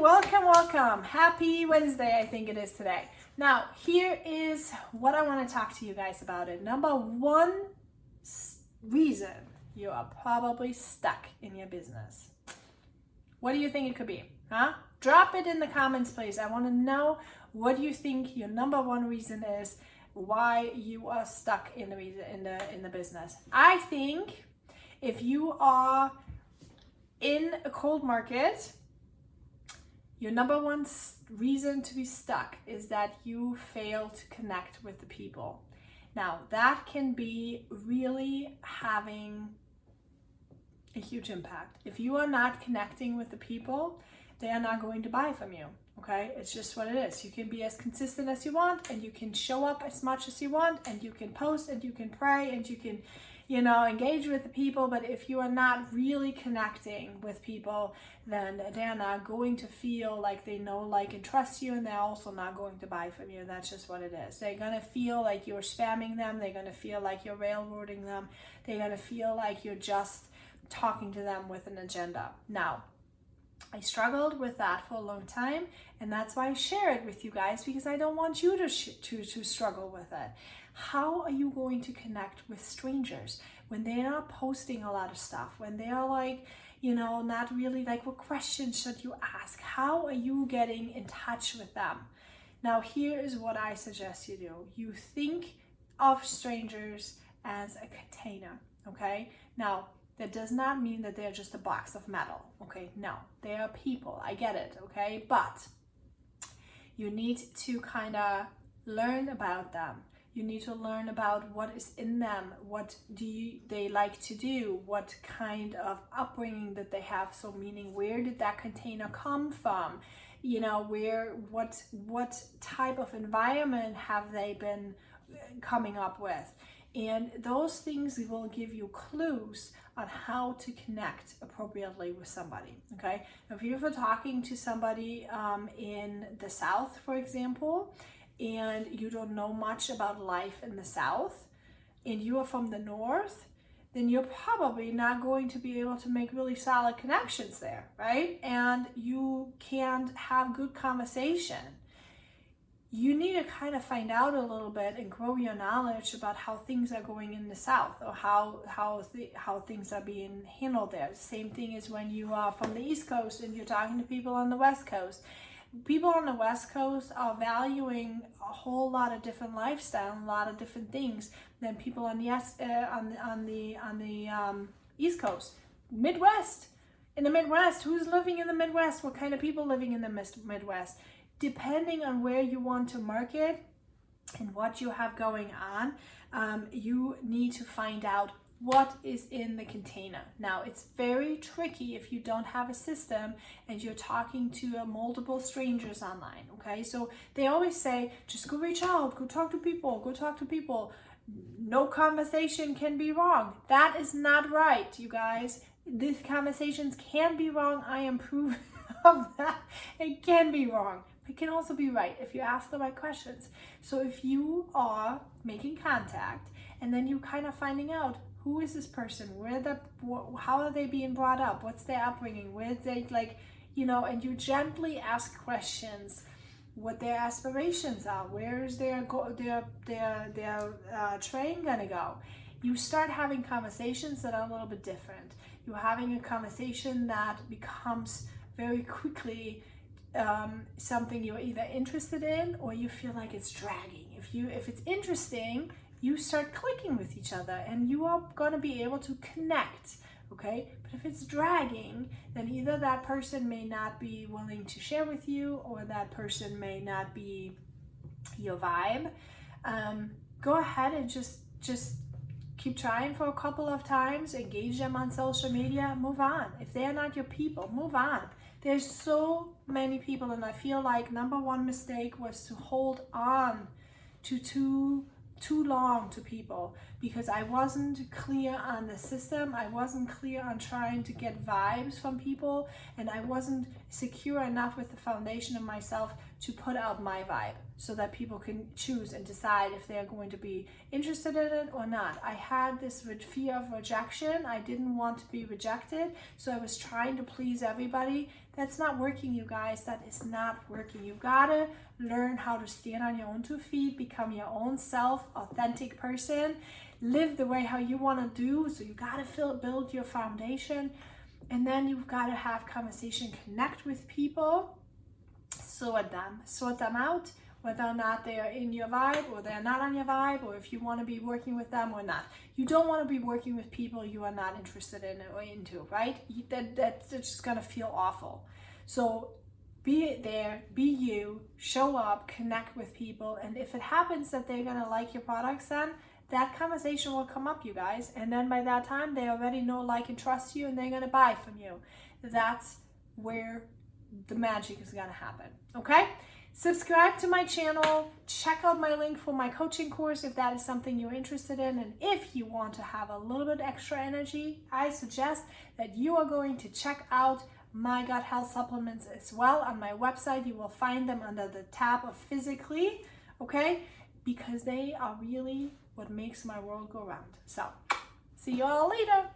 welcome. Happy Wednesday, I think it is today. Now, here is what I want to talk to you guys about it. Number one reason you are probably stuck in your business. What do you think it could be? Drop it in the comments, please. I want to know what you think your number one reason is why you are stuck in the business. I think if you are in a cold market, your number one reason to be stuck is that you fail to connect with the people. Now, that can be really having a huge impact. If you are not connecting with the people, they are not going to buy from you. Okay, it's just what it is. You can be as consistent as you want, and you can show up as much as you want, and you can post, and you can pray, and you can engage with the people. But if you are not really connecting with people, then they're not going to feel like they know, like, and trust you, and they're also not going to buy from you. That's just what it is. They're going to feel like you're spamming them. They're going to feel like you're railroading them. They're going to feel like you're just talking to them with an agenda. Now, I struggled with that for a long time, and that's why I share it with you guys, because I don't want you to struggle with it. How are you going to connect with strangers when they're not posting a lot of stuff, when they're like, not really like, what questions should you ask? How are you getting in touch with them? Now, here is what I suggest you do. You think of strangers as a container, okay? Now, that does not mean that they're just a box of metal, okay? No, they are people, I get it, okay? But you need to kind of learn about them. You need to learn about what is in them, what they like to do, what kind of upbringing that they have. So meaning, where did that container come from? What type of environment have they been coming up with? And those things will give you clues on how to connect appropriately with somebody, okay? Now, if you're talking to somebody in the South, for example, and you don't know much about life in the South, and you are from the North, then you're probably not going to be able to make really solid connections there, right? And you can't have good conversation. You need to kind of find out a little bit and grow your knowledge about how things are going in the South, or how things are being handled there. Same thing as when you are from the East Coast and you're talking to people on the West Coast. People on the West Coast are valuing a whole lot of different lifestyle, a lot of different things than people on the East Coast. Midwest. In the Midwest, who's living in the Midwest? What kind of people living in the Midwest? Depending on where you want to market and what you have going on, you need to find out what is in the container. Now, it's very tricky if you don't have a system and you're talking to multiple strangers online, okay? So they always say, just go reach out, go talk to people. No conversation can be wrong. That is not right, you guys. These conversations can be wrong. I am proof of that. It can be wrong. It can also be right if you ask the right questions. So if you are making contact and then you kind of finding out, who is this person? How are they being brought up? What's their upbringing? Where they and you gently ask questions, what their aspirations are. Where is their train gonna go? You start having conversations that are a little bit different. You're having a conversation that becomes very quickly something you're either interested in or you feel like it's dragging. If it's interesting, you start clicking with each other and you are going to be able to connect, okay? But if it's dragging, then either that person may not be willing to share with you, or that person may not be your vibe. Go ahead and just keep trying for a couple of times, engage them on social media, move on. If they are not your people, move on. There's so many people, and I feel like number one mistake was to hold on to too long to people, because I wasn't clear on the system. I wasn't clear on trying to get vibes from people, and I wasn't secure enough with the foundation of myself to put out my vibe. so that people can choose and decide if they're going to be interested in it or not. I had this fear of rejection. I didn't want to be rejected, so I was trying to please everybody. That's not working, you guys. That is not working. You gotta learn how to stand on your own 2 feet, become your own self, authentic person, live the way how you want to do. So you gotta build your foundation, and then you've got to have conversation, connect with people, sort them out, whether or not they are in your vibe or they're not on your vibe, or if you want to be working with them or not. You don't want to be working with people you are not interested in or into, right? That's just gonna feel awful. So be there, be you, show up, connect with people, and if it happens that they're gonna like your products, then that conversation will come up, you guys, and then by that time they already know, like, and trust you, and they're gonna buy from you. That's where the magic is gonna happen. Okay, subscribe to my channel, check out my link for my coaching course if that is something you're interested in, and if you want to have a little bit extra energy, I suggest that you are going to check out my gut health supplements as well on my website. You will find them under the tab of Physically, okay, because they are really what makes my world go round. So see you all later.